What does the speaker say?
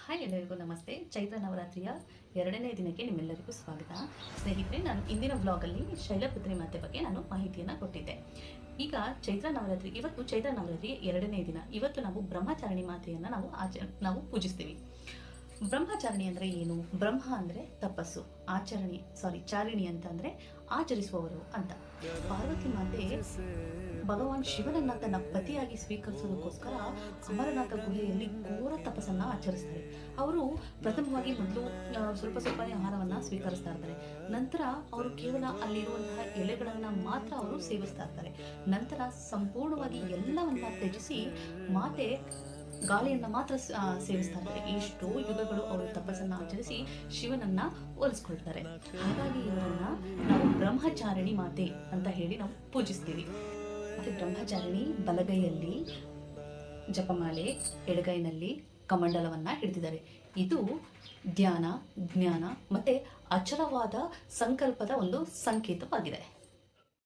Hi ಎಲ್ಲರಿಗೂ ನಮಸ್ತೆ. ಚೈತ್ರ ನವರಾತ್ರಿಯ 2ನೇ ದಿನಕ್ಕೆ ನಿಮ್ಮೆಲ್ಲರಿಗೂ ಸ್ವಾಗತ. ಸ್ನೇಹಿತರೆ, ನಾನು ಇಂದಿನ ವ್ಲಾಗಲ್ಲಿ ಶೈಲಪುತ್ರಿ ಮಾತೆ ಬಗ್ಗೆ ನಾನು ಮಾಹಿತಿಯನ್ನು ಕೊಟ್ಟಿದ್ದೆ. ಈಗ ಚೈತ್ರ ನವರಾತ್ರಿ, ಇವತ್ತು ಚೈತ್ರ ನವರಾತ್ರಿ 2ನೇ ದಿನ. ಇವತ್ತು ನಾವು ಬ್ರಹ್ಮಚಾರಿಣಿ ಮಾತೆಯನ್ನು ನಾವು ಪೂಜಿಸ್ತೀವಿ. ಬ್ರಹ್ಮಚಾರಿಣಿ ಅಂದರೆ ಏನು? ಬ್ರಹ್ಮ ಅಂದರೆ ತಪಸ್ಸು, ಚಾರಿಣಿ ಅಂತಂದರೆ ಆಚರಿಸುವವರು ಅಂತ. ಪಾರ್ವತಿ ಮಾತೆ ಭಗವಾನ್ ಶಿವನನ್ನ ತನ್ನ ಪತಿಯಾಗಿ ಸ್ವೀಕರಿಸೋದಕ್ಕೋಸ್ಕರ ಅಮರನಾಥ ಗುಹೆಯಲ್ಲಿ ಘೋರ ತಪಸ್ಸನ್ನು ಆಚರಿಸ್ತಾರೆ. ಅವರು ಪ್ರಥಮವಾಗಿ ಮೊದಲು ಸ್ವಲ್ಪನೇ ಆಹಾರವನ್ನು ಸ್ವೀಕರಿಸ್ತಾ ಇರ್ತಾರೆ. ನಂತರ ಅವರು ಕೇವಲ ಅಲ್ಲಿರುವಂತಹ ಎಲೆಗಳನ್ನು ಮಾತ್ರ ಅವರು ಸೇವಿಸ್ತಾ ಇರ್ತಾರೆ. ನಂತರ ಸಂಪೂರ್ಣವಾಗಿ ಎಲ್ಲವನ್ನ ತ್ಯಜಿಸಿ ಮಾತೆ ಗಾಳಿಯನ್ನು ಮಾತ್ರ ಸೇವಿಸ್ತಾ ಇರ್ತಾರೆ. ಎಷ್ಟೋ ಯುಗಗಳು ಅವರು ತಪಸ್ಸನ್ನು ಆಚರಿಸಿ ಶಿವನನ್ನ ಹೋಲಿಸ್ಕೊಳ್ತಾರೆ. ಹಾಗಾಗಿ ಇವರನ್ನ ನಾವು ಬ್ರಹ್ಮಚಾರಿಣಿ ಮಾತೆ ಅಂತ ಹೇಳಿ ನಾವು ಪೂಜಿಸ್ತೀವಿ. ಮತ್ತೆ ಬ್ರಹ್ಮಚಾರಿಣಿ ಬಲಗೈಯಲ್ಲಿ ಜಪಮಾಲೆ, ಎಡಗೈನಲ್ಲಿ ಕಮಂಡಲವನ್ನ ಹಿಡಿದಿದ್ದಾರೆ. ಇದು ಧ್ಯಾನ, ಜ್ಞಾನ ಮತ್ತೆ ಅಚಲವಾದ ಸಂಕಲ್ಪದ ಒಂದು ಸಂಕೇತವಾಗಿದೆ.